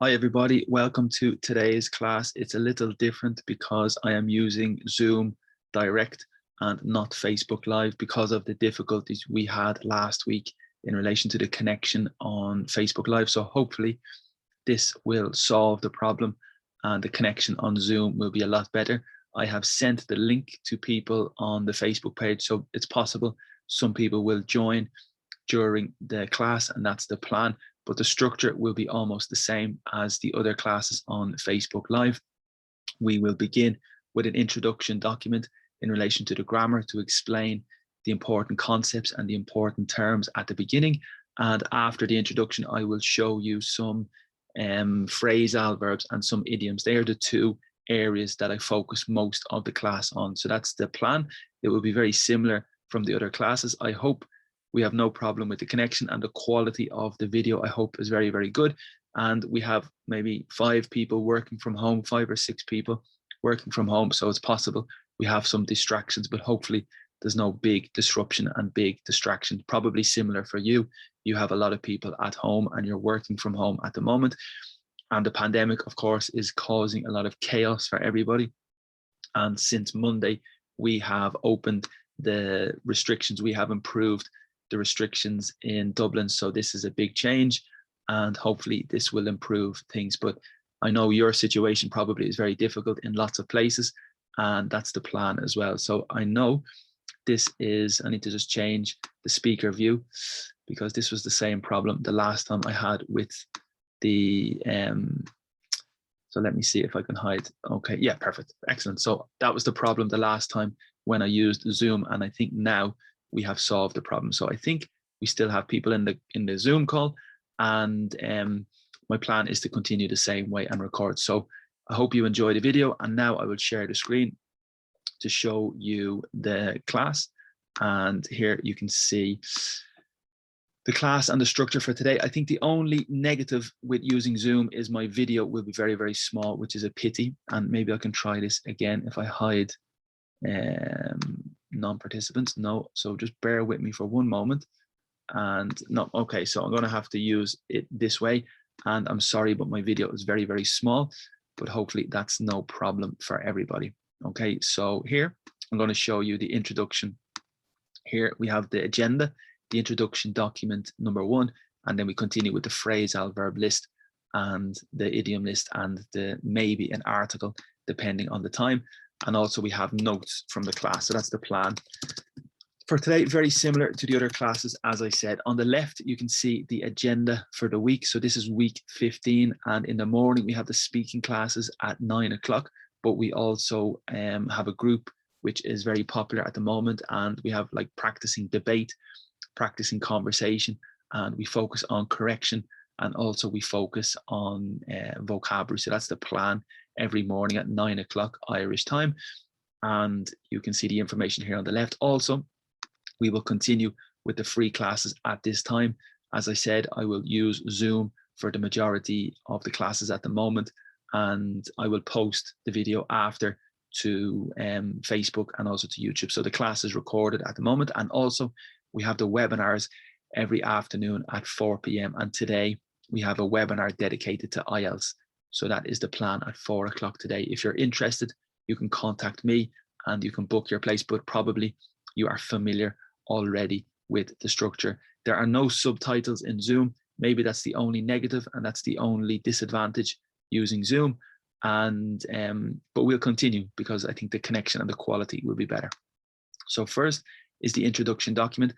Hi everybody, welcome to today's class. It's a little different because I am using Zoom Direct and not Facebook Live because of the difficulties we had last week in relation to the connection on Facebook Live. So hopefully this will solve the problem and the connection on Zoom will be a lot better. I have sent the link to people on the Facebook page, so it's possible some people will join during the class, and that's the plan. But the structure will be almost the same as the other classes on Facebook Live. We will begin with an introduction document in relation to the grammar to explain the important concepts and the important terms at the beginning. And after the introduction, I will show you some phrasal verbs and some idioms. They are the two areas that I focus most of the class on. So that's the plan. It will be very similar from the other classes. I hope we have no problem with the connection, and the quality of the video I hope is very, very good. And we have maybe 5 people working from home, 5 or 6 people working from home. So it's possible we have some distractions, but hopefully there's no big disruption and big distraction. Probably similar for you. You have a lot of people at home and you're working from home at the moment. And the pandemic, of course, is causing a lot of chaos for everybody. And since Monday, we have opened the restrictions. We have improved the restrictions in Dublin. So this is a big change, and hopefully this will improve things. But I know your situation probably is very difficult in lots of places, and that's the plan as well. So I know this is, I need to just change the speaker view because this was the same problem the last time I had with the, so let me see if I can hide. Okay, yeah, perfect, excellent. So that was the problem the last time when I used Zoom, and I think now we have solved the problem. So I think we still have people in the Zoom call, and my plan is to continue the same way and record. So I hope you enjoy the video, and now I will share the screen to show you the class. And here you can see the class and the structure for today. I think the only negative with using Zoom is my video will be very, very small, which is a pity. And maybe I can try this again if I hide non-participants. No, so just bear with me for one moment. And no, okay, so I'm going to have to use it this way, and I'm sorry, but my video is very, very small, but hopefully that's no problem for everybody. Okay, so here I'm going to show you the introduction. Here we have the agenda, the introduction document number 1, and then we continue with the phrasal verb list and the idiom list and the maybe an article depending on the time. And also we have notes from the class. So that's the plan for today. Very similar to the other classes. As I said, on the left, you can see the agenda for the week. So this is week 15. And in the morning, we have the speaking classes at 9 o'clock. But we also have a group which is very popular at the moment. And we have like practicing debate, practicing conversation, and we focus on correction. And also we focus on vocabulary. So that's the plan every morning at 9 o'clock Irish time. And you can see the information here on the left. Also, we will continue with the free classes at this time. As I said, I will use Zoom for the majority of the classes at the moment, and I will post the video after to Facebook and also to YouTube. So the class is recorded at the moment. And also we have the webinars every afternoon at 4 p.m. And today we have a webinar dedicated to IELTS. So that is the plan at 4 o'clock today. If you're interested, you can contact me and you can book your place, but probably you are familiar already with the structure. There are no subtitles in Zoom. Maybe that's the only negative, and that's the only disadvantage using Zoom. And but we'll continue because I think the connection and the quality will be better. So first is the introduction document,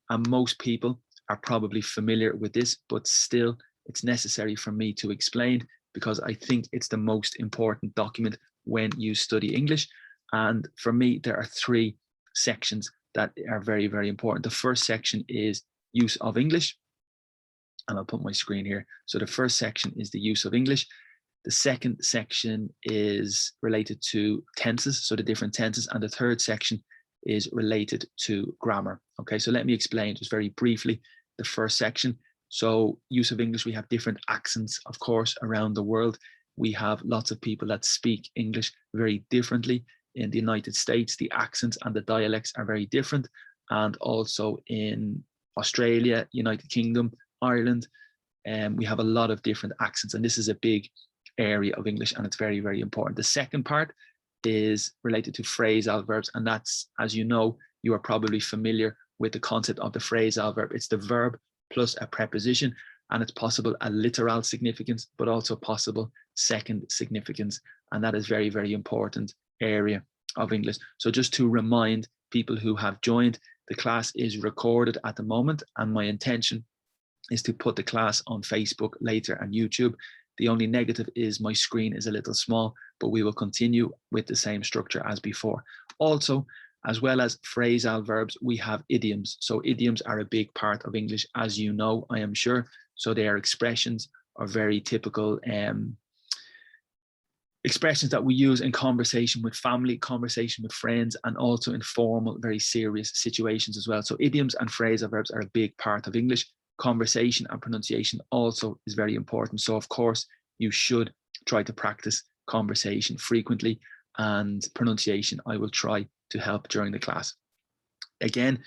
and most people are probably familiar with this, but still it's necessary for me to explain because I think it's the most important document when you study English. And for me, there are 3 sections that are very, very important. The first section is use of English, and I'll put my screen here. So the first section is the use of English. The second section is related to tenses, so the different tenses, and the third section is related to grammar. Okay, so let me explain just very briefly the first section. So use of English, we have different accents, of course, around the world. We have lots of people that speak English very differently. In the United States, the accents and the dialects are very different. And also in Australia, United Kingdom, Ireland, we have a lot of different accents, and this is a big area of English, and it's very, very important. The second part is related to phrasal verbs, and that's, as you know, you are probably familiar with the concept of the phrasal verb. It's the verb plus a preposition, and it's possible a literal significance, but also possible second significance, and that is very, very important area of English. So just to remind people who have joined, the class is recorded at the moment, and my intention is to put the class on Facebook later and YouTube. The only negative is my screen is a little small, but we will continue with the same structure as before. Also, as well as phrasal verbs, we have idioms. So idioms are a big part of English, as you know, I am sure. So they are expressions, or very typical expressions that we use in conversation with family, conversation with friends, and also in formal, very serious situations as well. So idioms and phrasal verbs are a big part of English. Conversation and pronunciation also is very important. So of course, you should try to practice conversation frequently, and pronunciation I will try to help during the class. Again,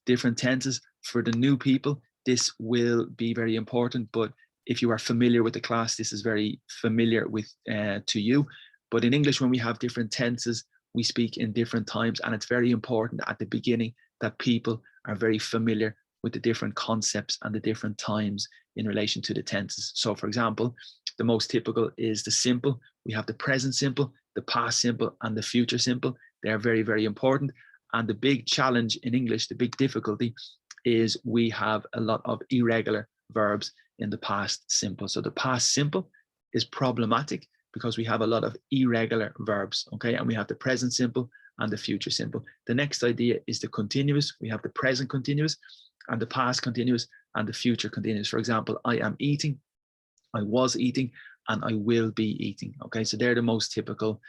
different tenses for the new people. This will be very important, but if you are familiar with the class, this is very familiar with to you. But in English, when we have different tenses, we speak in different times, and it's very important at the beginning that people are very familiar with the different concepts and the different times in relation to the tenses. So for example, the most typical is the simple. We have the present simple, the past simple, and the future simple. They are very, very important. And the big challenge in English, the big difficulty, is we have a lot of irregular verbs in the past simple. So the past simple is problematic because we have a lot of irregular verbs, okay? And we have the present simple and the future simple. The next idea is the continuous. We have the present continuous and the past continuous and the future continuous. For example, I am eating, I was eating, and I will be eating. Okay, so they're the most typical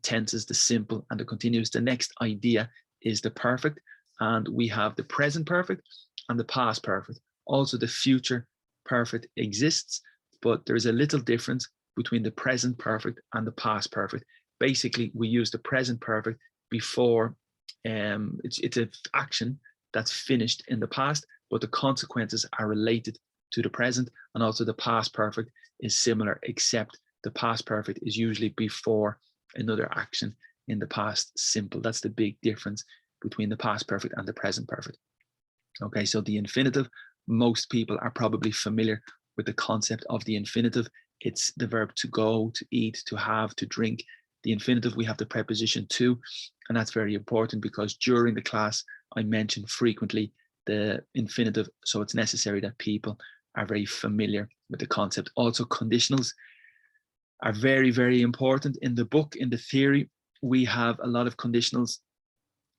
tenses, the simple and the continuous. The next idea is the perfect, and we have the present perfect and the past perfect. Also, the future perfect exists, but there is a little difference between the present perfect and the past perfect. Basically, we use the present perfect before it's an action that's finished in the past, but the consequences are related to the present. And also the past perfect is similar, except the past perfect is usually before another action in the past simple. That's the big difference between the past perfect and the present perfect. Okay, so the infinitive, most people are probably familiar with the concept of the infinitive. It's the verb to go, to eat, to have, to drink. The infinitive, we have the preposition to, and that's very important because during the class, I mentioned frequently the infinitive, so it's necessary that people are very familiar with the concept. Also, conditionals are very, very important. In the book, in the theory, we have a lot of conditionals,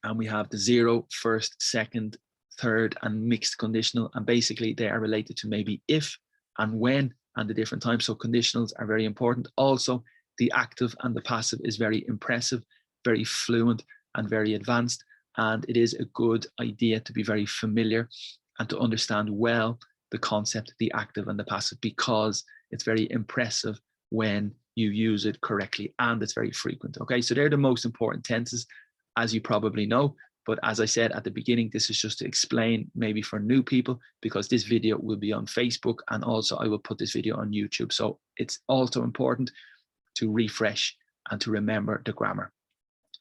and we have the 0, first, second, third, and mixed conditional, and basically they are related to maybe if and when and the different times. So conditionals are very important. Also, the active and the passive is very impressive, very fluent, and very advanced. And it is a good idea to be very familiar and to understand well the concept, the active and the passive, because it's very impressive when you use it correctly, and it's very frequent. Okay, so they're the most important tenses, as you probably know. But as I said at the beginning, this is just to explain maybe for new people, because this video will be on Facebook, and also I will put this video on YouTube. So it's also important to refresh and to remember the grammar.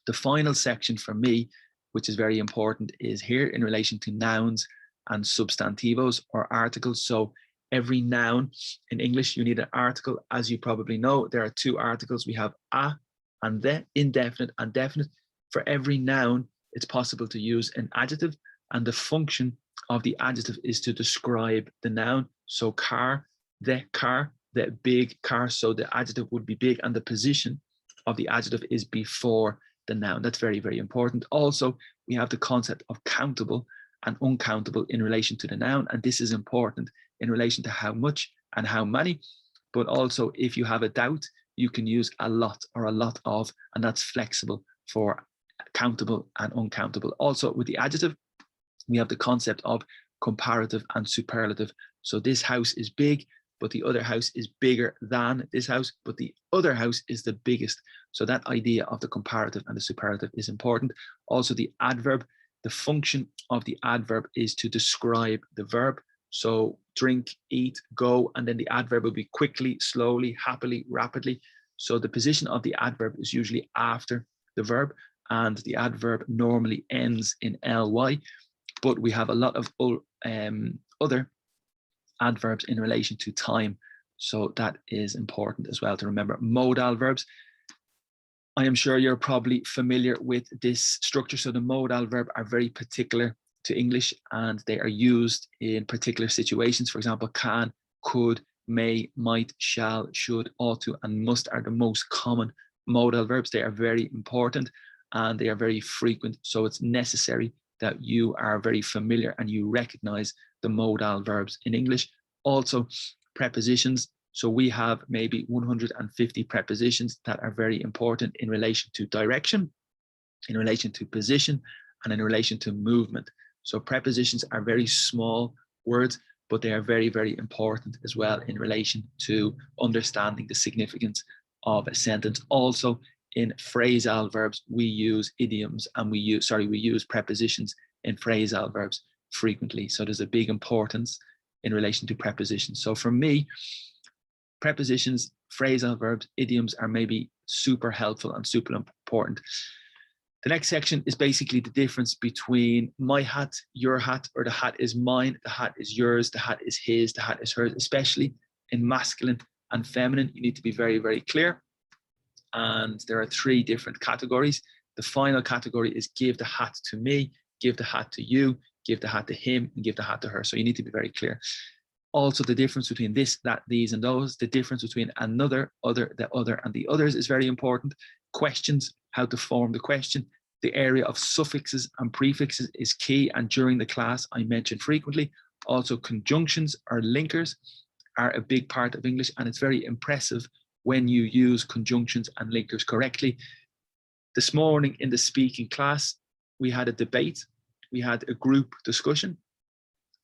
The final section for me, which is very important, is here in relation to nouns and substantivos or articles. So every noun in English, you need an article. As you probably know, there are two articles. We have a and the, indefinite and definite. For every noun, it's possible to use an adjective, and the function of the adjective is to describe the noun. So car, the big car. So the adjective would be big, and the position of the adjective is before the noun. That's very, very important. Also, we have the concept of countable and uncountable in relation to the noun, and this is important in relation to how much and how many. But also, if you have a doubt, you can use a lot or a lot of, and that's flexible for countable and uncountable. Also, with the adjective, we have the concept of comparative and superlative. So this house is big, but the other house is bigger than this house, but the other house is the biggest. So that idea of the comparative and the superlative is important. Also, the adverb, the function of the adverb is to describe the verb. So drink, eat, go, and then the adverb will be quickly, slowly, happily, rapidly. So the position of the adverb is usually after the verb, and the adverb normally ends in ly, but we have a lot of other adverbs in relation to time. So that is important as well to remember. Modal verbs. I am sure you're probably familiar with this structure. So the modal verb are very particular to English, and they are used in particular situations. For example, can, could, may, might, shall, should, ought to, and must are the most common modal verbs. They are very important and they are very frequent. So it's necessary that you are very familiar and you recognize the modal verbs in English. Also, prepositions. So we have maybe 150 prepositions that are very important in relation to direction, in relation to position, and in relation to movement. So prepositions are very small words, but they are very, very important as well in relation to understanding the significance of a sentence. Also, in phrasal verbs, we use idioms and we use prepositions in phrasal verbs frequently. So there's a big importance in relation to prepositions. So for me, prepositions, phrasal verbs, idioms are maybe super helpful and super important. The next section is basically the difference between my hat, your hat, or the hat is mine, the hat is yours, the hat is his, the hat is hers, especially in masculine and feminine. You need to be very, very clear. And there are 3 different categories. The final category is give the hat to me, give the hat to you, give the hat to him, and give the hat to her. So you need to be very clear. Also, the difference between this, that, these, and those, the difference between another, other, the other, and the others is very important. Questions, how to form the question. The area of suffixes and prefixes is key, and during the class I mentioned frequently. Also, conjunctions or linkers are a big part of English, and it's very impressive when you use conjunctions and linkers correctly. This morning in the speaking class, we had a debate, we had a group discussion,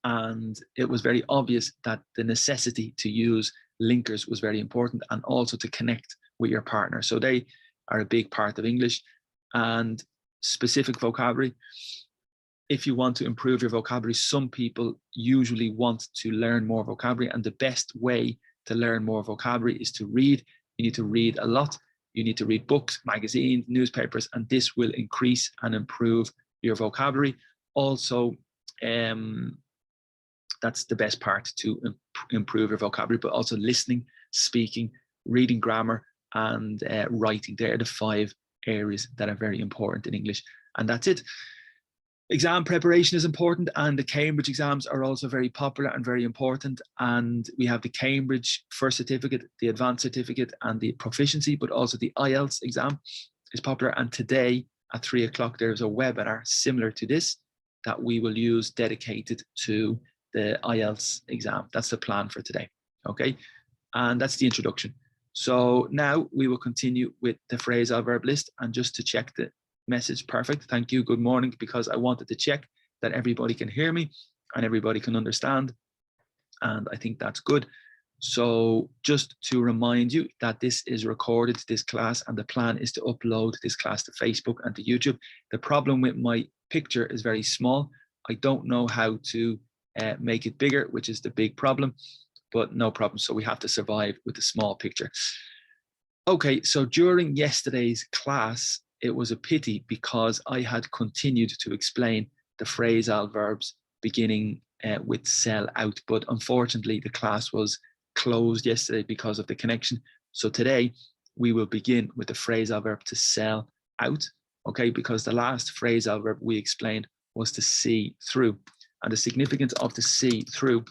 and it was very obvious that the necessity to use linkers was very important, and also to connect with your partner. So they are a big part of English. And specific vocabulary, if you want to improve your vocabulary, some people usually want to learn more vocabulary, and the best way to learn more vocabulary is to read. You need to read a lot. You need to read books, magazines, newspapers, and this will increase and improve your vocabulary. Also, that's the best part to improve your vocabulary, but also listening, speaking, reading grammar, and writing. They're the 5 areas that are very important in English, and that's it. Exam preparation is important, and the Cambridge exams are also very popular and very important. And we have the Cambridge first certificate, the advanced certificate, and the proficiency, but also the IELTS exam is popular. And today at 3 o'clock, there's a webinar similar to this that we will use dedicated to the IELTS exam. That's the plan for today. Okay, and that's the introduction. So now we will continue with the phrasal verb list, and just to check the message, perfect, thank you, good morning, because I wanted to check that everybody can hear me and everybody can understand, and I think that's good. So just to remind you that this is recorded, this class, and the plan is to upload this class to Facebook and to YouTube. The problem with my picture is very small. I don't know how to make it bigger, which is the big problem, but no problem. So we have to survive with a small picture. Okay, so during yesterday's class, it was a pity because I had continued to explain the phrasal verbs beginning with sell out, but unfortunately the class was closed yesterday because of the connection. So today we will begin with the phrasal verb to sell out, okay, because the last phrasal verb we explained was to see through. And the significance of to see through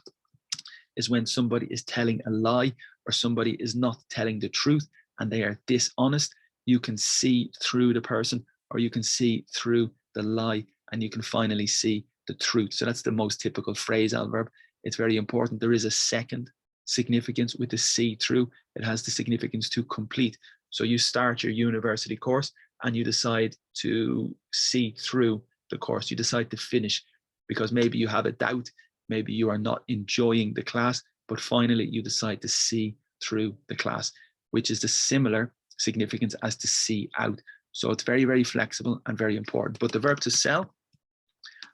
is when somebody is telling a lie or somebody is not telling the truth and they are dishonest. You can see through the person, or you can see through the lie, and you can finally see the truth. So that's the most typical phrasal verb. It's very important. There is a second significance with the see through. It has the significance to complete. So you start your university course and you decide to see through the course. You decide to finish because maybe you have a doubt, maybe you are not enjoying the class, but finally you decide to see through the class, which is the similar significance as to see out. So it's very, very flexible and very important. But the verb to sell,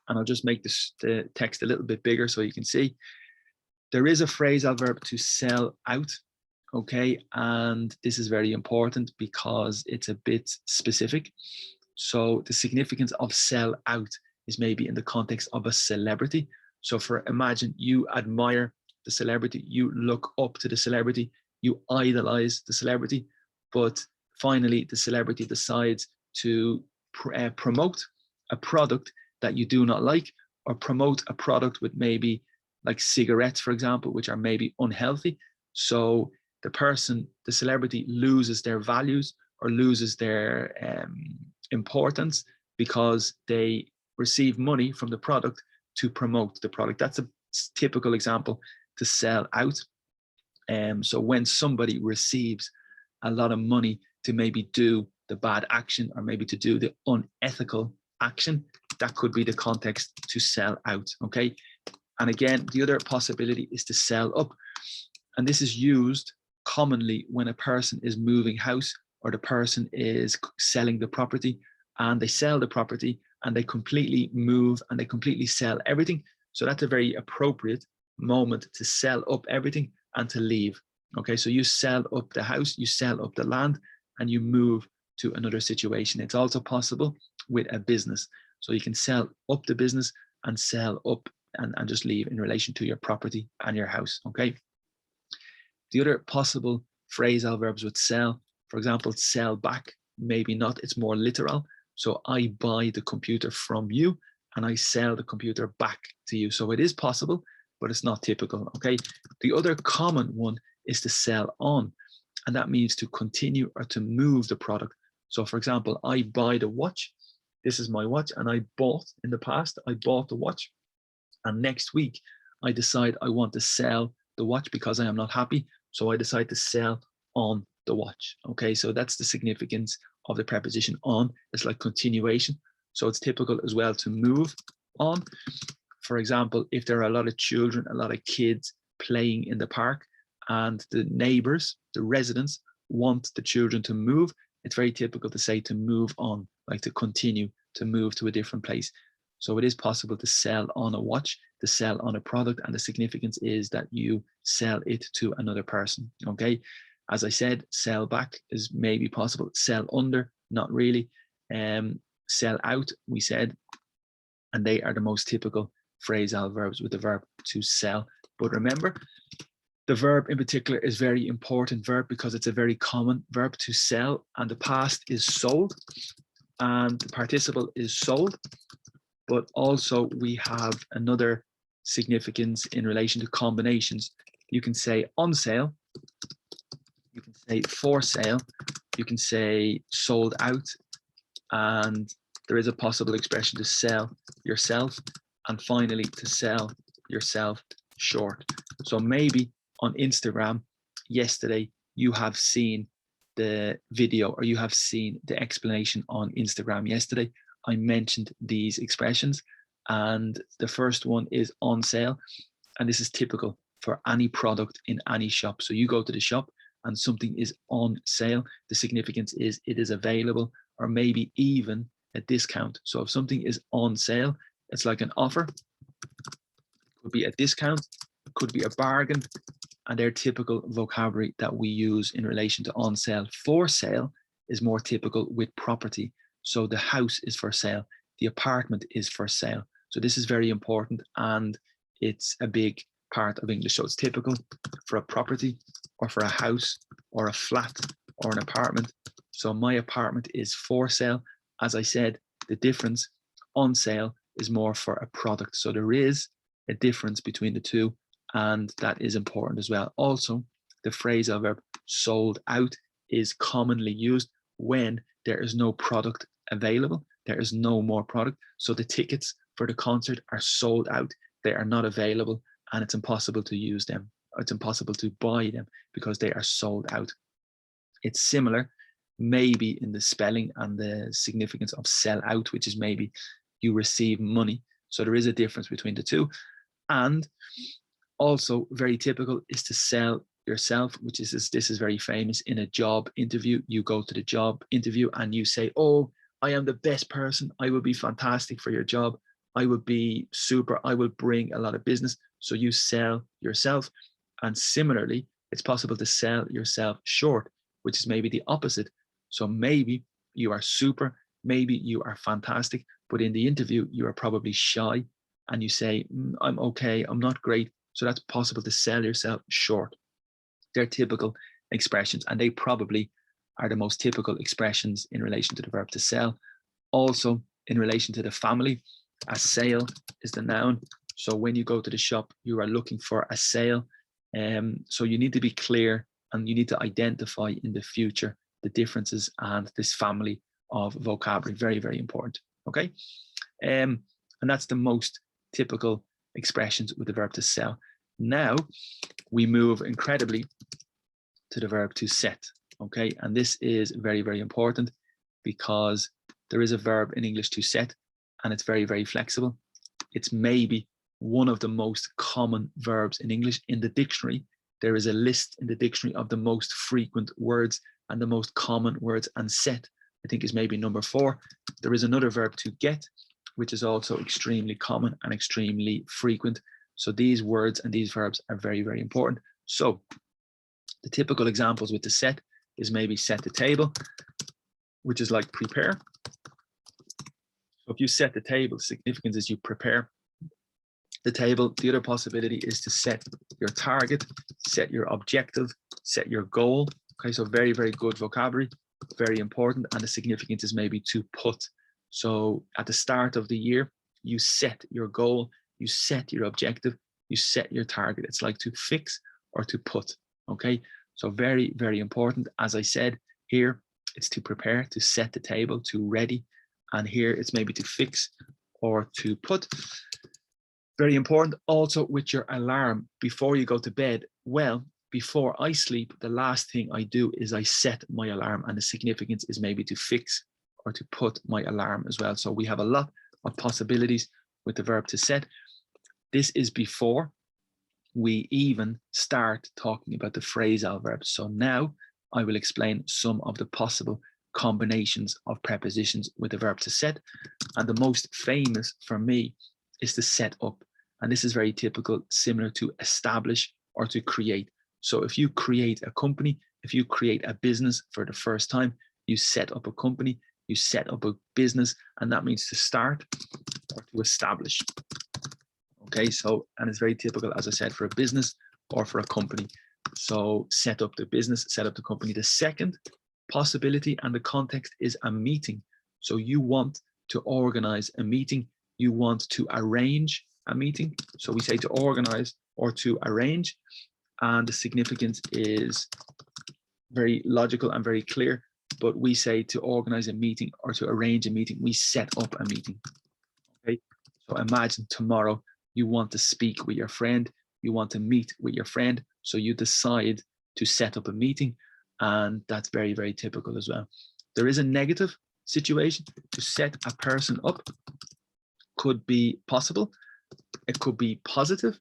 and I'll just make this, the text a little bit bigger so you can see. There is a phrasal verb to sell out, okay? And this is very important because it's a bit specific. So the significance of sell out is maybe in the context of a celebrity. So imagine you admire the celebrity, you look up to the celebrity, you idolize the celebrity, but finally the celebrity decides to promote a product that you do not like, or promote a product with maybe like cigarettes, for example, which are maybe unhealthy. So the celebrity loses their values or loses their importance because they receive money from the product to promote the product. That's a typical example to sell out. So when somebody receives a lot of money to maybe do the bad action or maybe to do the unethical action, that could be the context to sell out, okay? And again, the other possibility is to sell up. And this is used commonly when a person is moving house or the person is selling the property, and they sell the property and they completely move and they completely sell everything. So that's a very appropriate moment to sell up everything and to leave. Okay, so you sell up the house, you sell up the land, and you move to another situation. It's also possible with a business. So you can sell up the business and sell up and just leave in relation to your property and your house, okay? The other possible phrasal verbs with sell, for example, sell back, maybe not, it's more literal. So I buy the computer from you and I sell the computer back to you. So it is possible, but it's not typical, okay? The other common one is to sell on, and that means to continue or to move the product. So for example, I buy the watch. This is my watch, and I bought in the past, I bought the watch. And next week, I decide I want to sell the watch because I am not happy. So I decide to sell on the watch. Okay, so that's the significance of the preposition on. It's like continuation. So it's typical as well to move on. For example, if there are a lot of children, a lot of kids playing in the park, and the neighbors, the residents, want the children to move, it's very typical to say to move on, like to continue, to move to a different place. So it is possible to sell on a watch, to sell on a product, and the significance is that you sell it to another person, okay? As I said, sell back is maybe possible. Sell under, not really. Sell out, we said, and they are the most typical phrasal verbs with the verb to sell. But remember, the verb in particular is very important verb because it's a very common verb to sell, and the past is sold and the participle is sold. But also we have another significance in relation to combinations. You can say on sale, you can say for sale, you can say sold out, and there is a possible expression to sell yourself, and finally to sell yourself short. So maybe on Instagram yesterday, you have seen the video or you have seen the explanation on Instagram yesterday. I mentioned these expressions, and the first one is on sale, and this is typical for any product in any shop. So you go to the shop and something is on sale. The significance is it is available, or maybe even a discount. So if something is on sale, it's like an offer. It could be a discount, it could be a bargain, and they're typical vocabulary that we use in relation to on sale. For sale is more typical with property. So the house is for sale, the apartment is for sale. So this is very important, and it's a big part of English. So it's typical for a property or for a house or a flat or an apartment. So my apartment is for sale. As I said, the difference, on sale, is more for a product. So there is a difference between the two, and that is important as well. Also, the phrasal verb sold out is commonly used when there is no product available. There is no more product. So the tickets for the concert are sold out. They are not available, and it's impossible to use them. It's impossible to buy them because they are sold out. It's similar, maybe in the spelling and the significance of sell out, which is maybe you receive money. So there is a difference between the two. And also very typical is to sell yourself, which is this is very famous in a job interview. You go to the job interview and you say, oh, I am the best person. I will be fantastic for your job. I will be super. I will bring a lot of business. So you sell yourself. And similarly, it's possible to sell yourself short, which is maybe the opposite. So maybe you are super, maybe you are fantastic, but in the interview, you are probably shy and you say, I'm okay, I'm not great. So that's possible to sell yourself short. They're typical expressions, and they probably are the most typical expressions in relation to the verb to sell. Also, in relation to the family, a sale is the noun. So when you go to the shop, you are looking for a sale. So you need to be clear and you need to identify in the future the differences and this family of vocabulary. Very, very important. Okay. And that's the most typical expressions with the verb to sell. Now we move incredibly to the verb to set. Okay. And this is very, very important because there is a verb in English to set and it's very, very flexible. It's maybe one of the most common verbs in English. In the dictionary, there is a list in the dictionary of the most frequent words and the most common words, and set, I think, is maybe number 4. There is another verb to get, which is also extremely common and extremely frequent. So these words and these verbs are very, very important. So the typical examples with the set is maybe set the table, which is like prepare. So if you set the table, significance is you prepare the table. The other possibility is to set your target, set your objective, set your goal. Okay, so very, very good vocabulary, very important. And the significance is maybe to put. So at the start of the year, you set your goal, you set your objective, you set your target. It's like to fix or to put. Okay, so very, very important. As I said, here it's to prepare, to set the table, to ready. And here it's maybe to fix or to put. Very important also with your alarm before you go to bed. Well, before I sleep, the last thing I do is I set my alarm, and the significance is maybe to fix or to put my alarm as well. So we have a lot of possibilities with the verb to set. This is before we even start talking about the phrasal verbs. So now I will explain some of the possible combinations of prepositions with the verb to set. And the most famous for me is to set up. And this is very typical, similar to establish or to create. So if you create a company, if you create a business for the first time, you set up a company, you set up a business, and that means to start or to establish. Okay, so, and it's very typical, as I said, for a business or for a company. So set up the business, set up the company. The second possibility and the context is a meeting. So you want to organize a meeting, you want to arrange a meeting. So we say to organize or to arrange, and the significance is very logical and very clear, but we say to organize a meeting or to arrange a meeting, we set up a meeting. Okay, so imagine tomorrow you want to speak with your friend, you want to meet with your friend, so you decide to set up a meeting, and that's very, very typical as well. There is a negative situation. To set a person up could be possible, it could be positive,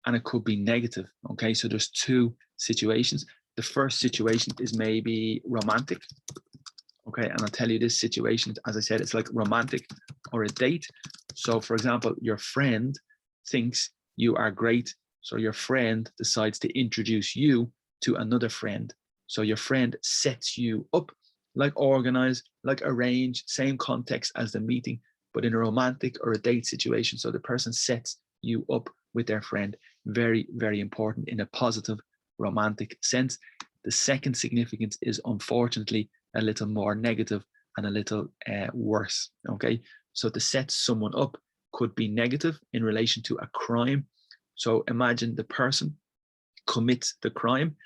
and it could be negative. Okay, so there's 2 situations. The first situation is maybe romantic. Okay, and I'll tell you this situation, as I said, it's like romantic or a date. So for example, your friend thinks you are great, so your friend decides to introduce you to another friend. So your friend sets you up, like organize, like arrange, same context as the meeting, but in a romantic or a date situation. So the person sets you up with their friend. Very, very important in a positive romantic sense. The second significance is unfortunately a little more negative and a little worse. Okay, so to set someone up could be negative in relation to a crime. So imagine the person commits the crime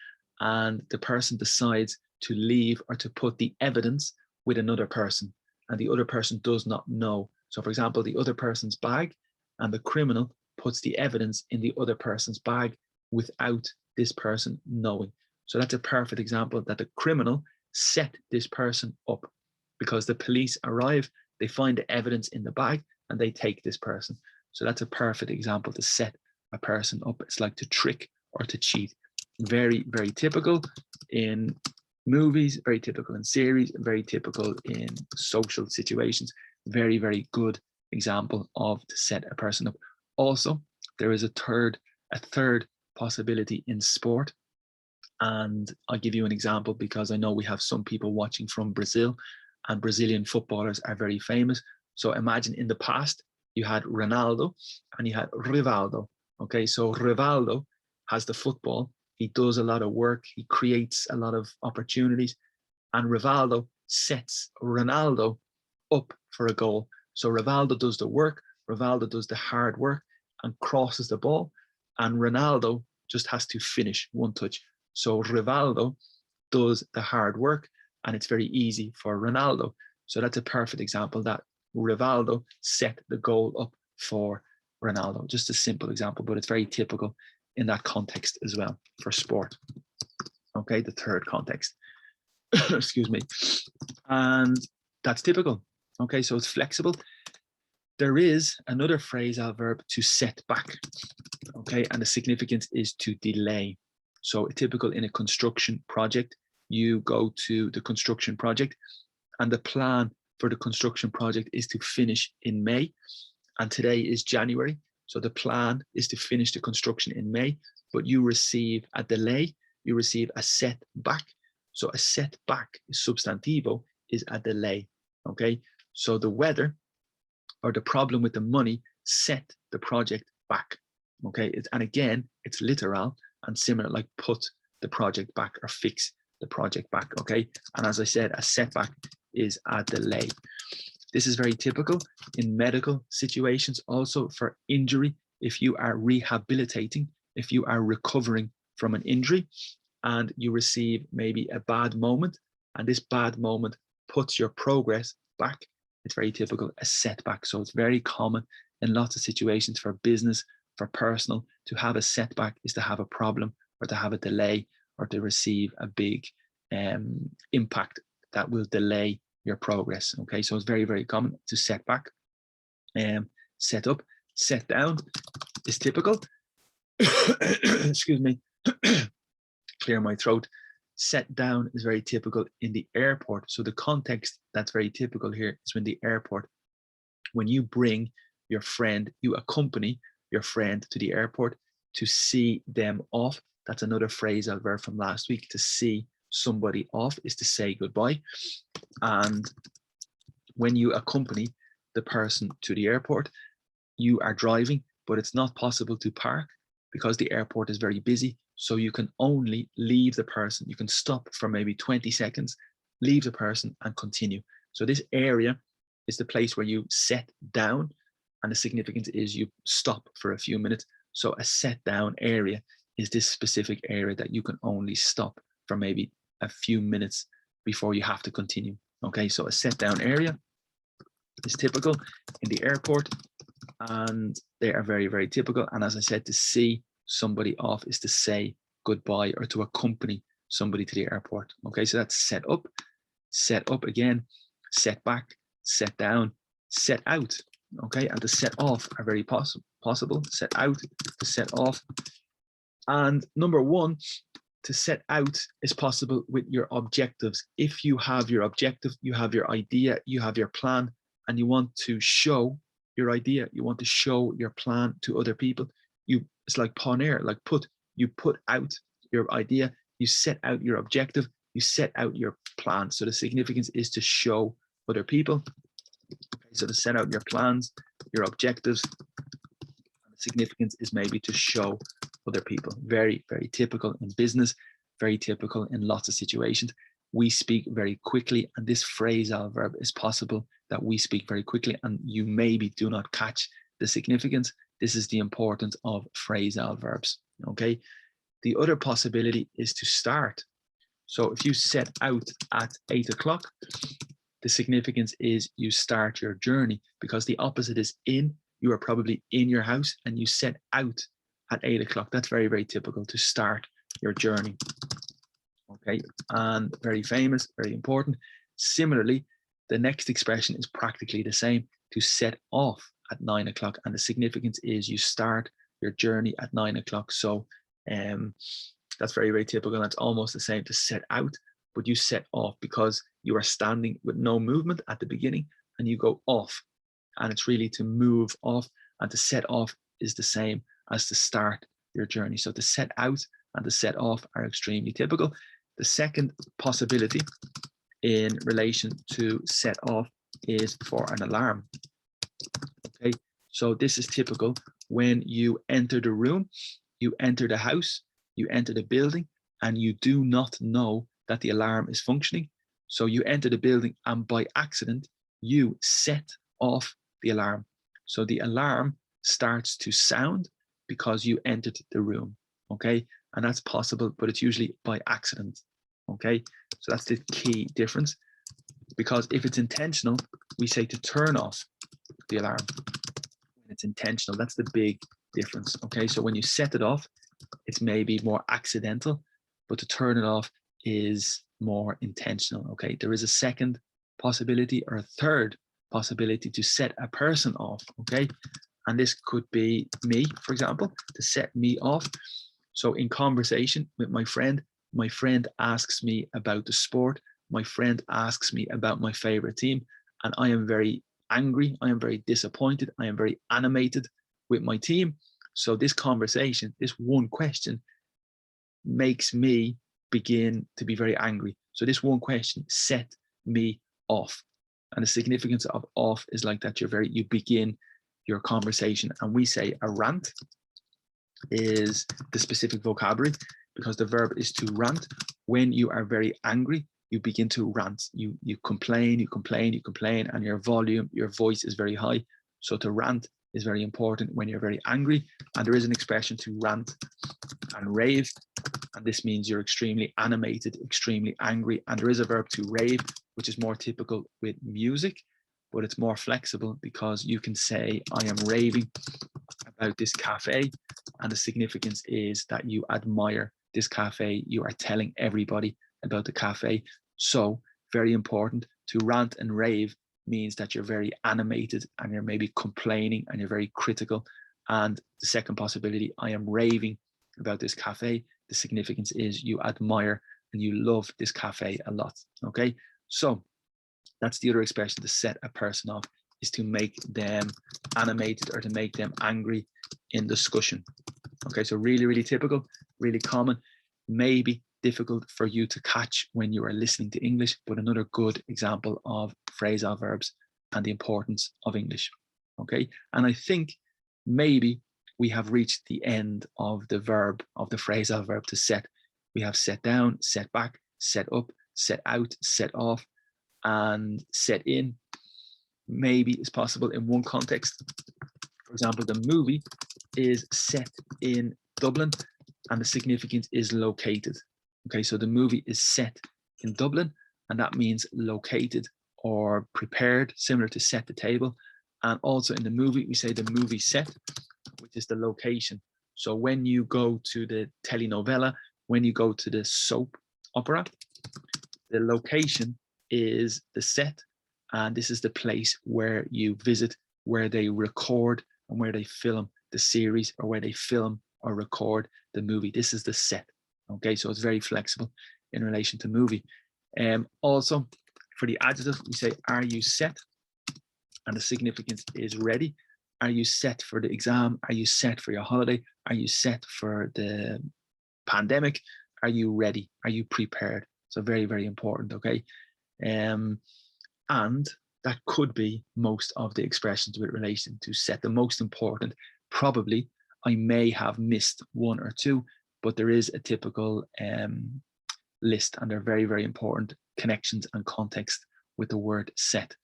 and the person decides to leave or to put the evidence with another person, and the other person does not know. So for example, the other person's bag, and the criminal puts the evidence in the other person's bag without this person knowing. So that's a perfect example that the criminal set this person up, because the police arrive, they find the evidence in the bag, and they take this person. So that's a perfect example to set a person up. It's like to trick or to cheat. Very, very typical in movies, very typical in series, very typical in social situations. Very, very good example of to set a person up. Also, there is a third a third possibility in sport. And I'll give you an example because I know we have some people watching from Brazil, and Brazilian footballers are very famous. So imagine in the past, you had Ronaldo and you had Rivaldo. Okay, so Rivaldo has the football. He does a lot of work. He creates a lot of opportunities. And Rivaldo sets Ronaldo up for a goal. So Rivaldo does the work. Rivaldo does the hard work and crosses the ball. And Ronaldo just has to finish one touch. So Rivaldo does the hard work, and it's very easy for Ronaldo. So that's a perfect example that Rivaldo set the goal up for Ronaldo. Just a simple example, but it's very typical in that context as well for sport. Okay, the third context. Excuse me. And that's typical. Okay, so it's flexible. There is another phrasal verb, to set back. Okay, and the significance is to delay. So typical in a construction project, you go to the construction project and the plan for the construction project is to finish in May. And today is January. So the plan is to finish the construction in May, but you receive a delay, you receive a setback. So a setback, substantivo, is a delay. Okay, so the weather or the problem with the money set the project back. Okay, and again, it's literal and similar, like put the project back or fix the project back. Okay, and as I said, a setback is a delay. This is very typical in medical situations, also for injury. If you are rehabilitating, if you are recovering from an injury and you receive maybe a bad moment, and this bad moment puts your progress back, it's very typical, a setback. So it's very common in lots of situations for business, for personal, to have a setback is to have a problem or to have a delay or to receive a big impact that will delay your progress. Okay, so it's very, very common to set back. Set up, set down is typical. Excuse me, clear my throat. Set down is very typical in the airport. So the context that's very typical here is when the airport, when you bring your friend, you accompany your friend to the airport to see them off. That's another phrasal verb from last week. To see somebody off is to say goodbye. And when you accompany the person to the airport, you are driving, but it's not possible to park because the airport is very busy. So you can only leave the person. You can stop for maybe 20 seconds, leave the person and continue. So this area is the place where you set down, and the significance is you stop for a few minutes. So a set down area is this specific area that you can only stop for maybe a few minutes before you have to continue. Okay, so a set down area is typical in the airport, and they are very, very typical. And as I said, to see somebody off is to say goodbye or to accompany somebody to the airport. Okay, so that's set up again, set back, set down, set out. Okay, and to set off are very possible. Set out, to set off. And number one, to set out is possible with your objectives. If you have your objective, you have your idea, you have your plan, and you want to show your idea, you want to show your plan to other people, it's like poner, like you put out your idea, you set out your objective, you set out your plan. So the significance is to show other people. Okay, so to set out your plans, your objectives, and the significance is maybe to show other people. Very, very typical in business, very typical in lots of situations. We speak very quickly, and this phrasal verb is possible that we speak very quickly and you maybe do not catch the significance. This is the importance of phrasal verbs. Okay, the other possibility is to start. So if you set out at 8 o'clock, the significance is you start your journey, because the opposite is in. You are probably in your house and you set out at 8 o'clock. That's very, very typical, to start your journey. Okay, and very famous, very important. Similarly, the next expression is practically the same, to set off at 9 o'clock. And the significance is you start your journey at 9 o'clock. So that's very, very typical. That's almost the same, to set out, but you set off because you are standing with no movement at the beginning and you go off. And it's really to move off, and to set off is the same as to start your journey. So to set out and to set off are extremely typical. The second possibility in relation to set off is for an alarm. Okay, so this is typical when you enter the room, you enter the house, you enter the building, and you do not know that the alarm is functioning. So you enter the building and by accident, you set off the alarm. So the alarm starts to sound because you entered the room, okay? And that's possible, but it's usually by accident, okay? So that's the key difference, because if it's intentional, we say to turn off the alarm. When it's intentional, that's the big difference, okay? So when you set it off, it's maybe more accidental, but to turn it off is more intentional, okay? There is a second possibility or a third possibility to set a person off, okay? And this could be me, for example, to set me off. So in conversation with my friend asks me about the sport, my friend asks me about my favorite team, and I am very angry, I am very disappointed, I am very animated with my team. So this conversation, this one question makes me begin to be very angry. So this one question set me off. And the significance of off is like that you begin your conversation. And we say a rant is the specific vocabulary, because the verb is to rant. When you are very angry, you begin to rant. You complain, and your volume, your voice is very high. So to rant is very important when you're very angry. And there is an expression to rant and rave. And this means you're extremely animated, extremely angry. And there is a verb to rave, which is more typical with music, but it's more flexible because you can say, I am raving about this cafe. And the significance is that you admire this cafe. You are telling everybody about the cafe. So very important, to rant and rave means that you're very animated and you're maybe complaining and you're very critical. And the second possibility, I am raving about this cafe. The significance is you admire and you love this cafe a lot, okay? So that's the other expression, to set a person off, is to make them animated or to make them angry in discussion. Okay, so really, really typical, really common, maybe difficult for you to catch when you are listening to English, but another good example of phrasal verbs and the importance of English, okay? And I think maybe we have reached the end of the verb, of the phrasal verb to set. We have set down, set back, set up, set out, set off, and set in. Maybe it's possible in one context. For example, the movie is set in Dublin and the significance is located. Okay, so the movie is set in Dublin and that means located or prepared, similar to set the table. And also in the movie, we say the movie set, which is the location. So when you go to the telenovela, when you go to the soap opera, the location is the set, and this is the place where you visit, where they record and where they film the series, or where they film or record the movie. This is the set. Okay, so it's very flexible in relation to movie. Also, for the adjective, we say, are you set? And the significance is ready. Are you set for the exam? Are you set for your holiday? Are you set for the pandemic? Are you ready? Are you prepared? So very, very important, okay? And that could be most of the expressions with relation to set. The most important, probably, I may have missed one or two, but there is a typical list, and they're very, very important connections and context with the word set.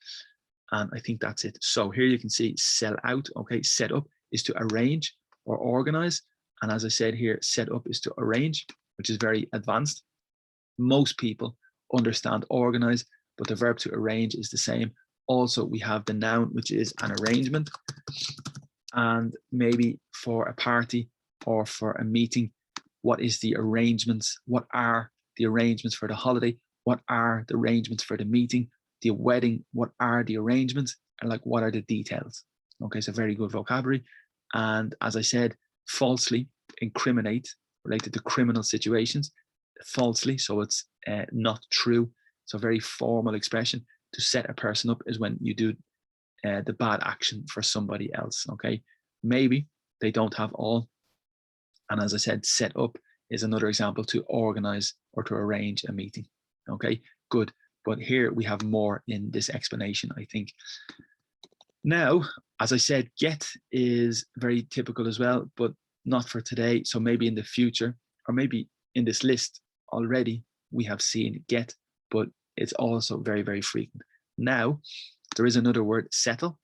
And I think that's it. So here you can see sell out, okay? Set up is to arrange or organize. And as I said here, set up is to arrange, which is very advanced. Most people understand organize, but the verb to arrange is the same. Also, we have the noun, which is an arrangement. And maybe for a party or for a meeting, what is the arrangements? What are the arrangements for the holiday? What are the arrangements for the meeting? The wedding, what are the arrangements? And like, what are the details? Okay, so very good vocabulary. And as I said, falsely incriminate, related to criminal situations, falsely, so it's not true. So very formal expression. To set a person up is when you do the bad action for somebody else, okay? Maybe they don't have all And as I said, set up is another example to organize or to arrange a meeting. Okay, good. But here we have more in this explanation, I think. Now, as I said, get is very typical as well, but not for today. So maybe in the future, or maybe in this list already, we have seen get, but it's also very, very frequent. Now, there is another word, settle,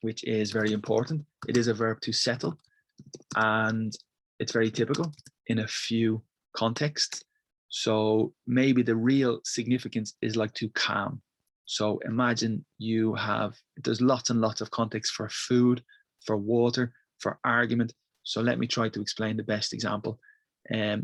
which is very important. It is a verb to settle, and it's very typical in a few contexts. So maybe the real significance is like to calm. So imagine you have, there's lots and lots of context for food, for water, for argument. So let me try to explain the best example.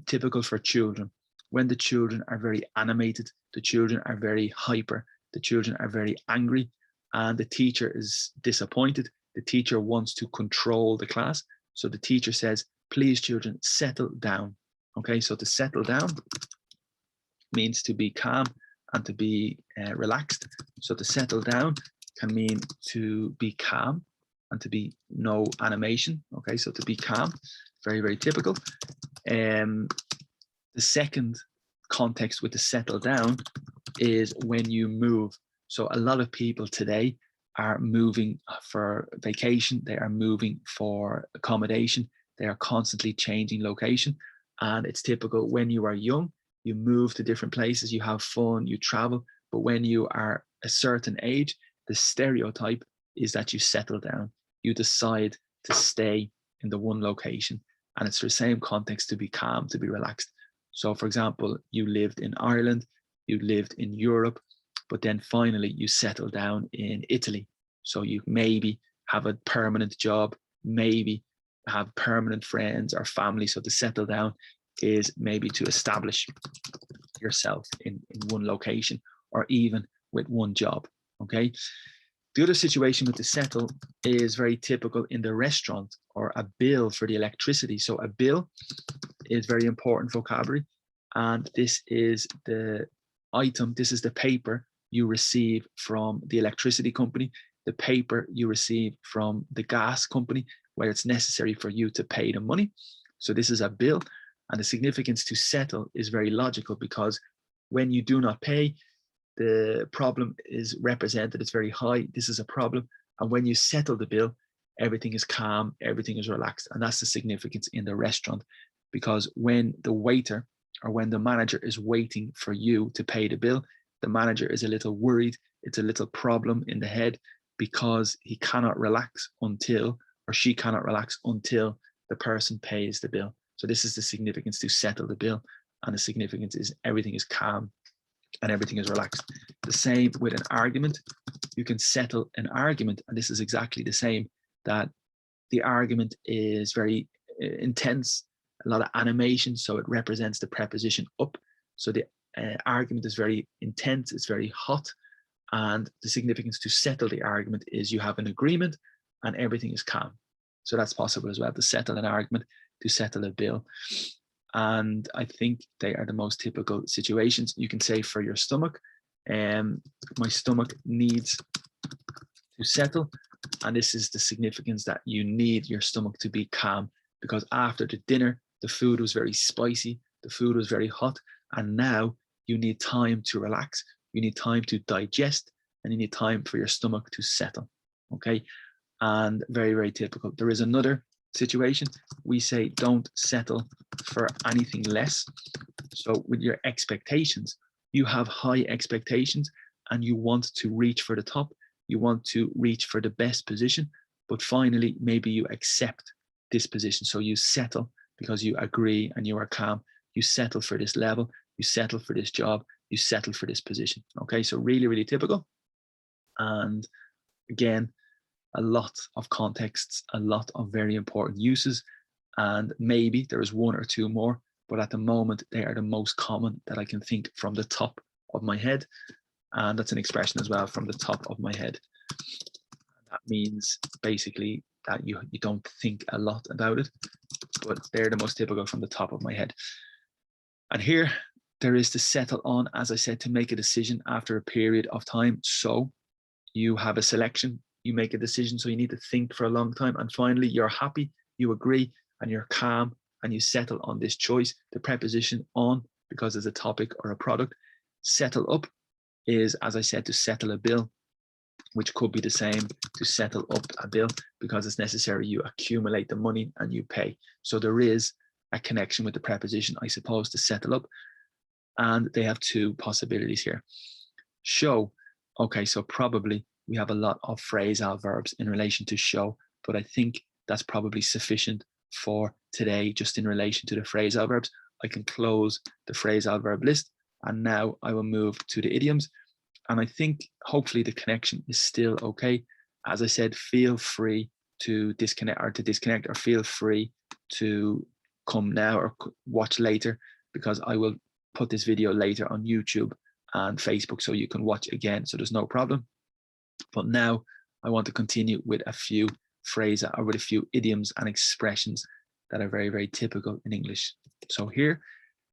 Typical for children. When the children are very animated, the children are very hyper, the children are very angry, and the teacher is disappointed. The teacher wants to control the class. So the teacher says, please children, settle down. Okay, so to settle down means to be calm and to be relaxed. So to settle down can mean to be calm and to be no animation. Okay, so to be calm, very, very typical. The second context with the settle down is when you move. So a lot of people today are moving for vacation. They are moving for accommodation. They are constantly changing location. And it's typical when you are young, you move to different places, you have fun, you travel. But when you are a certain age, the stereotype is that you settle down. You decide to stay in the one location. And it's the same context to be calm, to be relaxed. So for example, you lived in Ireland, you lived in Europe, but then finally you settle down in Italy. So you maybe have a permanent job, maybe have permanent friends or family. So to settle down is maybe to establish yourself in one location or even with one job. Okay. The other situation with the settle is very typical in the restaurant or a bill for the electricity. So a bill is very important vocabulary. And this is the item, this is the paper you receive from the electricity company, the paper you receive from the gas company, where it's necessary for you to pay the money. So this is a bill, and the significance to settle is very logical, because when you do not pay, the problem is represented, it's very high, this is a problem. And when you settle the bill, everything is calm, everything is relaxed. And that's the significance in the restaurant, because when the waiter or when the manager is waiting for you to pay the bill, the manager is a little worried, it's a little problem in the head, because he cannot relax until, or she cannot relax until the person pays the bill. So this is the significance to settle the bill. And the significance is everything is calm and everything is relaxed. The same with an argument. You can settle an argument, and this is exactly the same, that the argument is very intense, a lot of animation, so it represents the preposition up. So the argument is very intense, it's very hot, and the significance to settle the argument is you have an agreement and everything is calm. So that's possible as well, to settle an argument, to settle a bill. And I think they are the most typical situations. You can say for your stomach, my stomach needs to settle. And this is the significance that you need your stomach to be calm, because after the dinner, the food was very spicy, the food was very hot, and now you need time to relax, you need time to digest, and you need time for your stomach to settle. Okay, and very, very typical. There is another situation. We say don't settle for anything less. So with your expectations, you have high expectations and you want to reach for the top, you want to reach for the best position, but finally maybe you accept this position. So you settle because you agree and you are calm. You settle for this level, you settle for this job, you settle for this position. Okay, so really, really typical. And again, a lot of contexts, a lot of very important uses, and maybe there is one or two more, but at the moment they are the most common that I can think from the top of my head. And that's an expression as well, from the top of my head. That means basically that you don't think a lot about it, but they're the most typical from the top of my head. And here there is to settle on, as I said, to make a decision after a period of time. So you have a selection, you make a decision, so you need to think for a long time, and finally you're happy, you agree, and you're calm and you settle on this choice. The preposition on, because it's a topic or a product. Settle up is, as I said, to settle a bill, which could be the same to settle up a bill, because it's necessary you accumulate the money and you pay. So there is a connection with the preposition, I suppose, to settle up. And they have two possibilities here. Show. Okay, so probably we have a lot of phrasal verbs in relation to show, but I think that's probably sufficient for today, just in relation to the phrasal verbs. I can close the phrasal verb list, and now I will move to the idioms. And I think hopefully the connection is still okay. As I said, feel free to disconnect, or feel free to come now or watch later, because I will put this video later on YouTube and Facebook, so you can watch again, so there's no problem. But now I want to continue with a few phrases, or with a few idioms and expressions that are very, very typical in English. So here,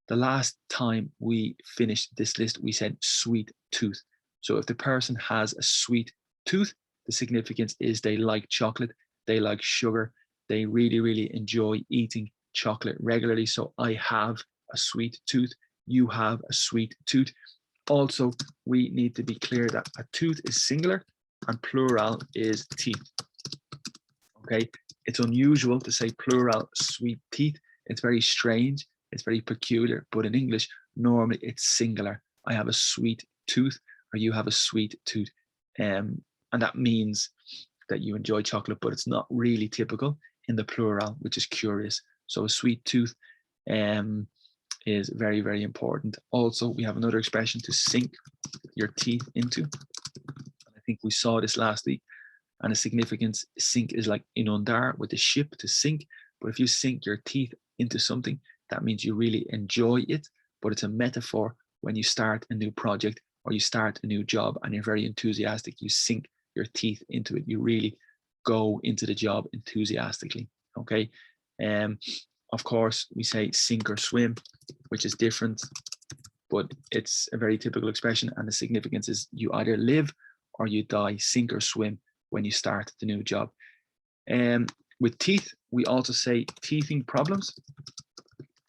the last time we finished this list, we said sweet tooth. So if the person has a sweet tooth, the significance is they like chocolate, they like sugar, they really, really enjoy eating chocolate regularly. So I have a sweet tooth, you have a sweet tooth. Also, we need to be clear that a tooth is singular and plural is teeth. Okay, it's unusual to say plural sweet teeth. It's very strange, it's very peculiar, but in English, normally it's singular. I have a sweet tooth, or you have a sweet tooth. And that means that you enjoy chocolate, but it's not really typical in the plural, which is curious. So a sweet tooth is very, very important. Also, we have another expression, to sink your teeth into. I think we saw this last week, and the significance, sink is like inundar, with the ship, to sink. But if you sink your teeth into something, that means you really enjoy it, but it's a metaphor when you start a new project or you start a new job and you're very enthusiastic, you sink your teeth into it. You really go into the job enthusiastically, okay? Of course, we say sink or swim, which is different, but it's a very typical expression, and the significance is you either live or you die, sink or swim, when you start the new job. With teeth, we also say teething problems.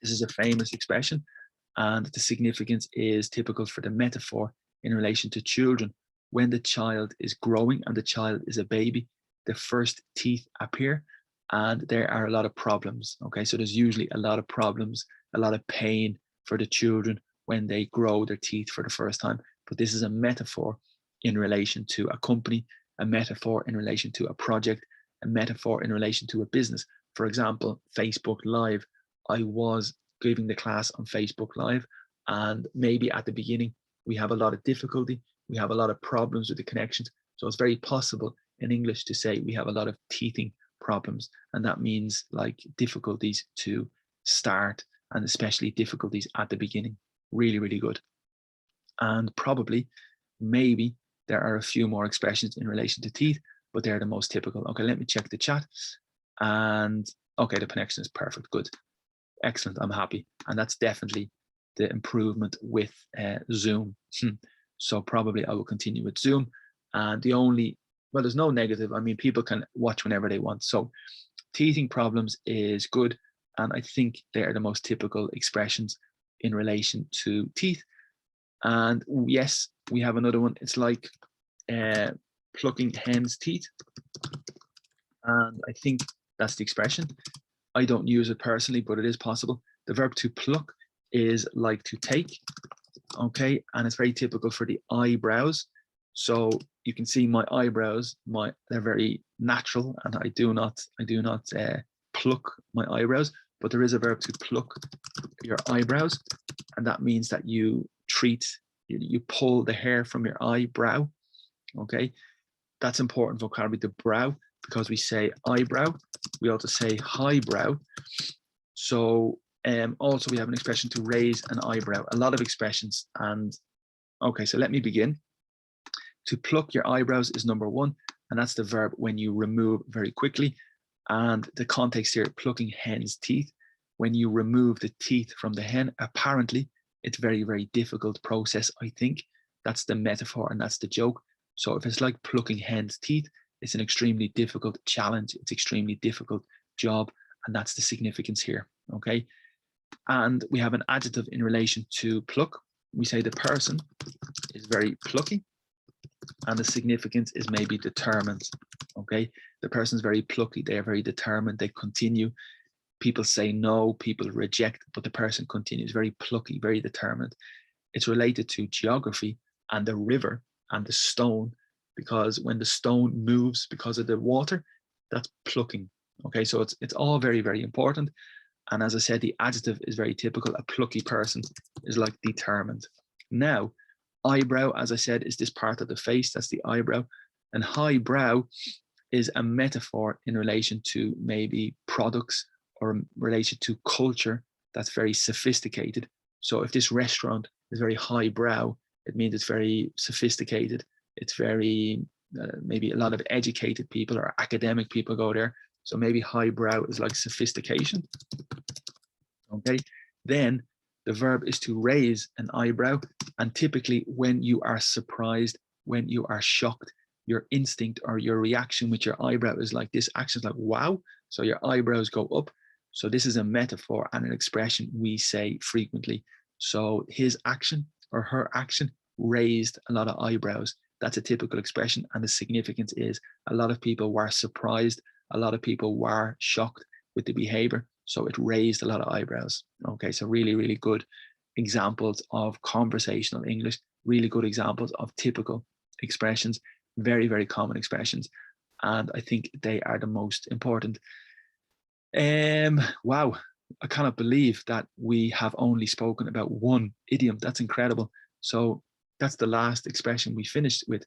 This is a famous expression, and the significance is typical for the metaphor in relation to children. When the child is growing and the child is a baby, the first teeth appear, and there are a lot of problems. Okay, so there's usually a lot of problems, a lot of pain for the children when they grow their teeth for the first time. But this is a metaphor in relation to a company, a metaphor in relation to a project, a metaphor in relation to a business. For example, Facebook Live. I was giving the class on Facebook Live, and maybe at the beginning we have a lot of difficulty, we have a lot of problems with the connections. So it's very possible in English to say we have a lot of teething problems, and that means like difficulties to start, and especially difficulties at the beginning. Really, really good. And probably, maybe there are a few more expressions in relation to teeth, but they're the most typical. Okay, let me check the chat. And okay, the connection is perfect. Good. Excellent. I'm happy. And that's definitely the improvement with Zoom. So probably I will continue with Zoom. And the only, well, there's no negative. I mean, people can watch whenever they want. So teething problems is good. And I think they are the most typical expressions in relation to teeth. And yes, we have another one. It's like plucking hen's teeth. And I think that's the expression. I don't use it personally, but it is possible. The verb to pluck is like to take, okay? And it's very typical for the eyebrows. So you can see my eyebrows, they're very natural, and I do not pluck my eyebrows, but there is a verb to pluck your eyebrows, and that means that you pull the hair from your eyebrow, okay? That's important vocabulary, the brow, because we say eyebrow, we also say highbrow. So also we have an expression to raise an eyebrow, a lot of expressions. And okay, so let me begin. To pluck your eyebrows is number one, and that's the verb when you remove very quickly. And the context here, plucking hen's teeth. When you remove the teeth from the hen, apparently it's very, very difficult process, I think. That's the metaphor and that's the joke. So if it's like plucking hen's teeth, it's an extremely difficult challenge. It's extremely difficult job, and that's the significance here. okay? And we have an adjective in relation to pluck. We say the person is very plucky, and the significance is maybe determined, okay? The person's very plucky, they're very determined, they continue. People say no, people reject, but the person continues, very plucky, very determined. It's related to geography and the river and the stone, because when the stone moves because of the water, that's plucking, okay? So it's all very, very important. And as I said, the adjective is very typical. A plucky person is like determined. Now, eyebrow, as I said, is this part of the face, that's the eyebrow. And highbrow is a metaphor in relation to maybe products or in relation to culture that's very sophisticated. So if this restaurant is very highbrow, it means it's very sophisticated. It's very, maybe a lot of educated people or academic people go there. So maybe highbrow is like sophistication. Okay, then the verb is to raise an eyebrow. And typically when you are surprised, when you are shocked, your instinct or your reaction with your eyebrow is like this action is like, wow. So your eyebrows go up. So this is a metaphor and an expression we say frequently. So his action or her action raised a lot of eyebrows. That's a typical expression. And the significance is a lot of people were surprised. A lot of people were shocked with the behavior. So it raised a lot of eyebrows. Okay, so really, really good examples of conversational English, really good examples of typical expressions, very, very common expressions. And I think they are the most important. Wow, I cannot believe that we have only spoken about one idiom. That's incredible. So that's the last expression we finished with.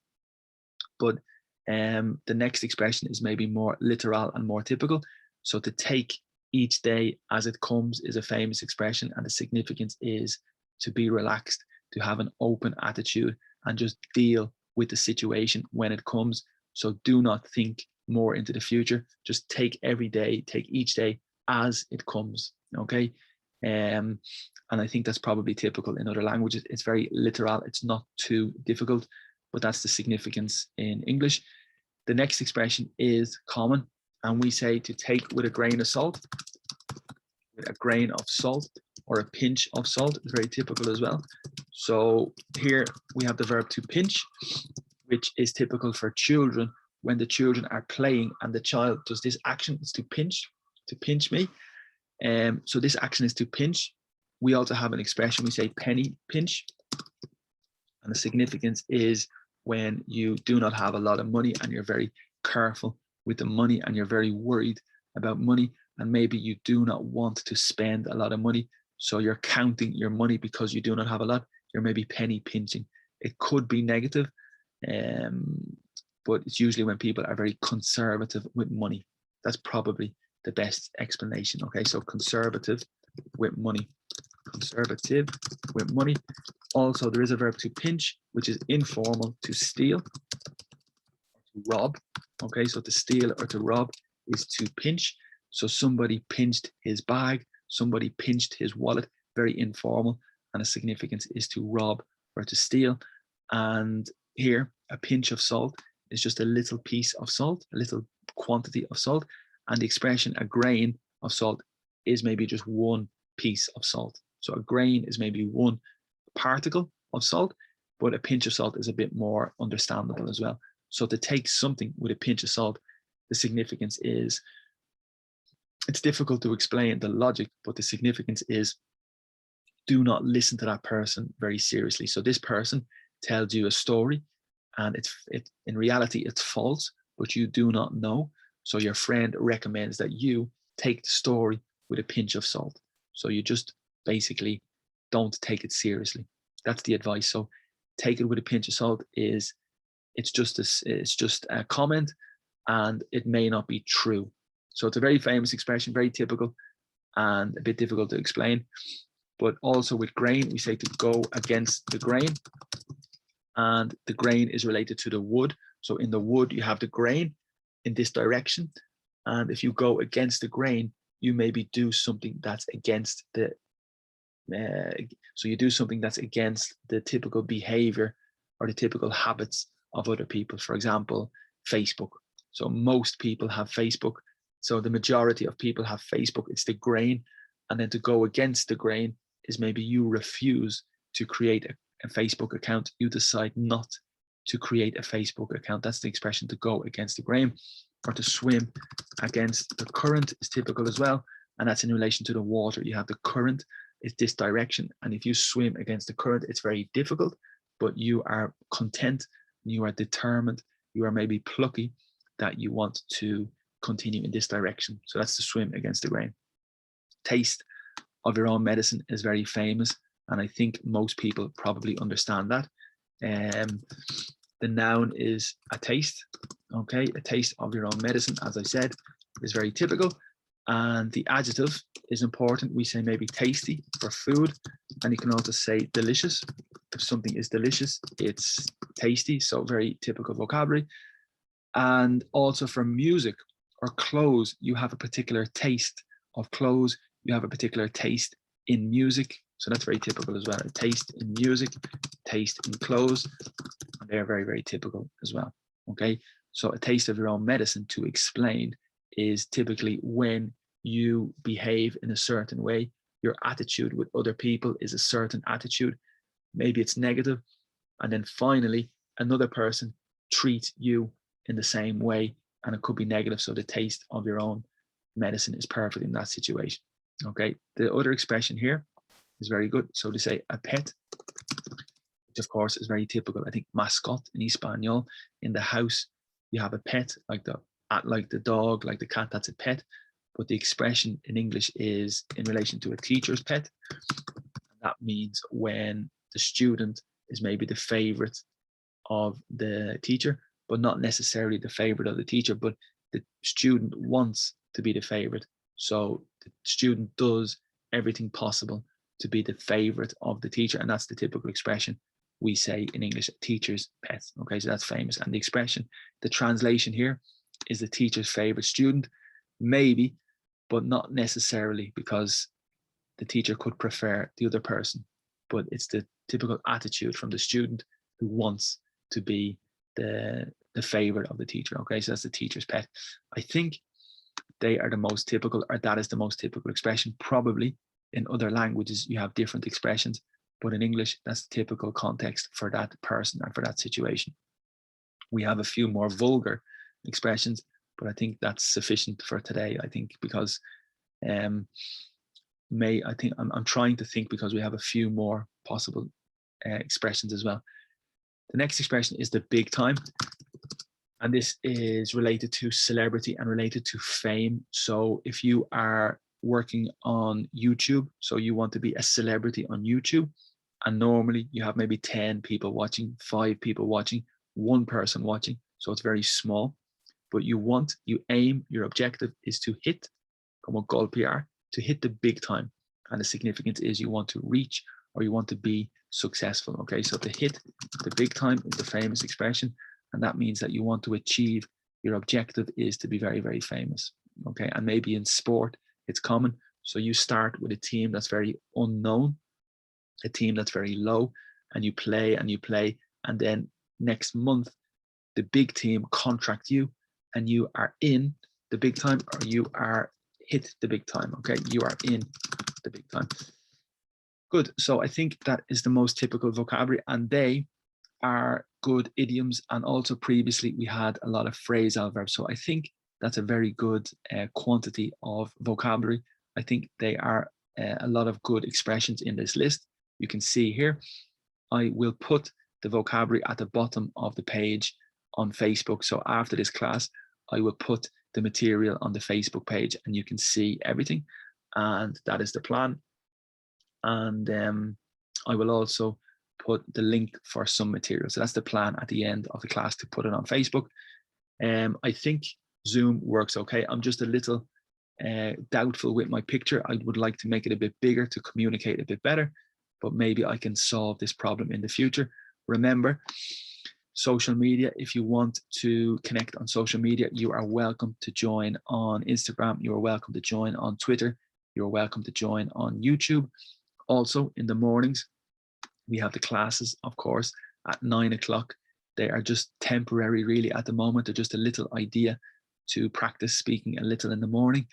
But the next expression is maybe more literal and more typical. So to take each day as it comes is a famous expression, and the significance is to be relaxed, to have an open attitude and just deal with the situation when it comes. So do not think more into the future. Just take every day, take each day as it comes, okay? And I think that's probably typical in other languages. It's very literal. It's not too difficult, but that's the significance in English. The next expression is common, and we say to take with a grain of salt. With a grain of salt or a pinch of salt is very typical as well. So here we have the verb to pinch, which is typical for children when the children are playing and the child does this action. It's to pinch me. So this action is to pinch. We also have an expression, we say penny pinch. And the significance is when you do not have a lot of money and you're very careful with the money and you're very worried about money, and maybe you do not want to spend a lot of money. So you're counting your money because you do not have a lot. You're maybe penny pinching. It could be negative, but it's usually when people are very conservative with money. That's probably the best explanation. Okay, so conservative with money. Conservative with money. Also, there is a verb to pinch, which is informal, to steal, to rob. Okay, so to steal or to rob is to pinch. So somebody pinched his bag, somebody pinched his wallet, very informal, and the significance is to rob or to steal. And here, a pinch of salt is just a little piece of salt, a little quantity of salt, and the expression a grain of salt is maybe just one piece of salt. So a grain is maybe one particle of salt, but a pinch of salt is a bit more understandable as well. So to take something with a pinch of salt, the significance is, it's difficult to explain the logic, but the significance is do not listen to that person very seriously. So this person tells you a story and in reality, it's false, but you do not know. So your friend recommends that you take the story with a pinch of salt. So you just basically don't take it seriously. That's the advice. So take it with a pinch of salt is, it's just a comment and it may not be true. So it's a very famous expression, very typical and a bit difficult to explain. But also with grain, we say to go against the grain. And the grain is related to the wood. So in the wood, you have the grain in this direction. And if you go against the grain, you maybe do something that's against the, so you do something that's against the typical behavior or the typical habits of other people. For example, Facebook. So most people have Facebook. So the majority of people have Facebook. It's the grain. And then to go against the grain is maybe you refuse to create a Facebook account. You decide not to create a Facebook account. That's the expression, to go against the grain. Or to swim against the current is typical as well. And that's in relation to the water. You have the current is this direction. And if you swim against the current, it's very difficult, but you are content, you are determined, you are maybe plucky that you want to continue in this direction. So that's to swim against the grain. Taste of your own medicine is very famous. And I think most people probably understand that. The noun is a taste. Okay, a taste of your own medicine, as I said, is very typical. And the adjective is important. We say maybe tasty for food, and you can also say delicious. If something is delicious, it's tasty, so very typical vocabulary. And also for music or clothes, you have a particular taste of clothes, you have a particular taste in music, so that's very typical as well. A taste in music, taste in clothes, and they're very, very typical as well. Okay, so a taste of your own medicine, to explain, is typically when you behave in a certain way, your attitude with other people is a certain attitude, maybe it's negative, and then finally another person treats you in the same way, and it could be negative. So the taste of your own medicine is perfect in that situation. Okay, the other expression here is very good. So to say a pet, which of course is very typical. I think mascot in Espanol, in the house you have a pet, like the dog, like the cat, that's a pet. But the expression in English is in relation to a teacher's pet. That means when the student is maybe the favorite of the teacher, but not necessarily the favorite of the teacher, but the student wants to be the favorite. So the student does everything possible to be the favorite of the teacher. And that's the typical expression we say in English, teacher's pet. Okay, so that's famous. And the expression, the translation here is the teacher's favorite student, maybe, but not necessarily, because the teacher could prefer the other person. But it's the typical attitude from the student who wants to be the favorite of the teacher. Okay, so that's the teacher's pet. I think they are the most typical, or that is the most typical expression. Probably in other languages you have different expressions, but in English that's the typical context for that person and for that situation. We have a few more vulgar expressions, but I think that's sufficient for today. I think because I'm trying to think, because we have a few more possible expressions as well. The next expression is the big time. And this is related to celebrity and related to fame. So if you are working on YouTube, so you want to be a celebrity on YouTube, and normally you have maybe 10 people watching, 5 people watching, 1 person watching, so it's very small, but you aim, your objective is to hit, como golpear, to hit the big time. And the significance is you want to reach, or you want to be successful. Okay, so to hit the big time is the famous expression, and that means that you want to achieve, your objective is to be very, very famous. Okay, and maybe in sport it's common, so you start with a team that's very unknown, a team that's very low, and you play and you play, and then next month the big team contract you, and you are in the big time, or you are hit the big time. Okay, you are in the big time. Good. So I think that is the most typical vocabulary, and they are good idioms. And also previously we had a lot of phrasal verbs, so I think that's a very good quantity of vocabulary. I think they are a lot of good expressions in this list. You can see here, I will put the vocabulary at the bottom of the page on Facebook. So after this class, I will put the material on the Facebook page, and you can see everything. And that is the plan. And I will also put the link for some material. So that's the plan at the end of the class, to put it on Facebook. I think Zoom works okay. I'm just a little doubtful with my picture. I would like to make it a bit bigger to communicate a bit better, but maybe I can solve this problem in the future. Remember, social media, if you want to connect on social media, you are welcome to join on Instagram. You are welcome to join on Twitter. You're welcome to join on YouTube. Also in the mornings, we have the classes, of course, at 9 o'clock. They are just temporary really at the moment. They're just a little idea to practice speaking a little in the morning.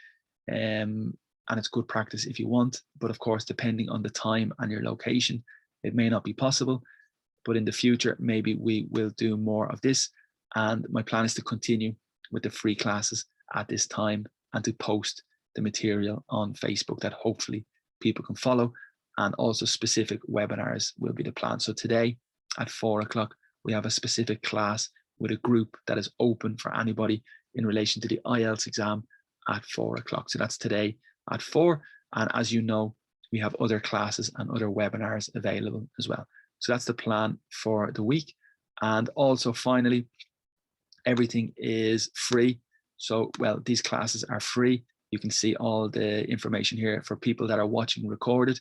and it's good practice if you want. But of course, depending on the time and your location, it may not be possible. But in the future, maybe we will do more of this. And my plan is to continue with the free classes at this time and to post the material on Facebook that hopefully people can follow. And also specific webinars will be the plan. So today at 4 o'clock, we have a specific class with a group that is open for anybody in relation to the IELTS exam at 4 o'clock. So that's today at 4. And as you know, we have other classes and other webinars available as well. So that's the plan for the week. And also finally, everything is free. So, well, these classes are free. You can see all the information here for people that are watching recorded.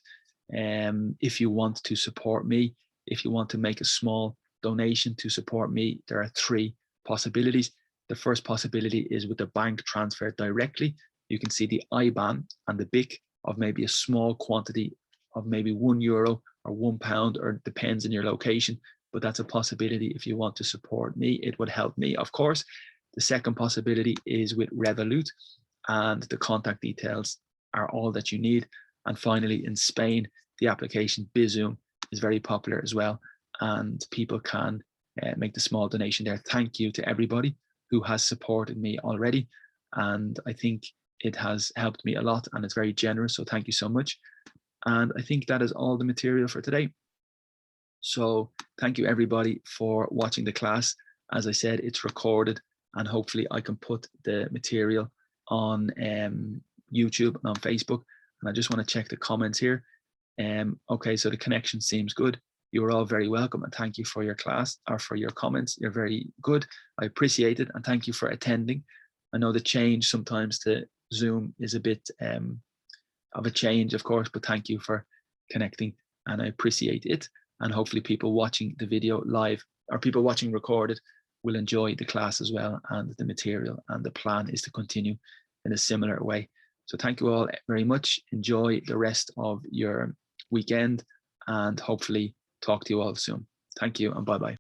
If you want to support me, if you want to make a small donation to support me, there are 3 possibilities. The first possibility is with the bank transfer directly. You can see the IBAN and the BIC of maybe a small quantity of maybe €1 or £1, or it depends on your location. But that's a possibility if you want to support me. It would help me, of course. The second possibility is with Revolut, and the contact details are all that you need. And finally, in Spain, the application Bizum is very popular as well, and people can make the small donation there. Thank you to everybody who has supported me already, and I think it has helped me a lot, and it's very generous, so thank you so much. And I think that is all the material for today. So thank you everybody for watching the class. As I said, it's recorded, and hopefully I can put the material on YouTube and on Facebook. And I just want to check the comments here. Okay, so the connection seems good. You are all very welcome, and thank you for your class or for your comments. You're very good. I appreciate it, and thank you for attending. I know the change sometimes to Zoom is a bit of a change, of course, but thank you for connecting, and I appreciate it. And hopefully people watching the video live or people watching recorded will enjoy the class as well and the material, and the plan is to continue in a similar way. So thank you all very much. Enjoy the rest of your weekend, and hopefully talk to you all soon. Thank you, and bye-bye.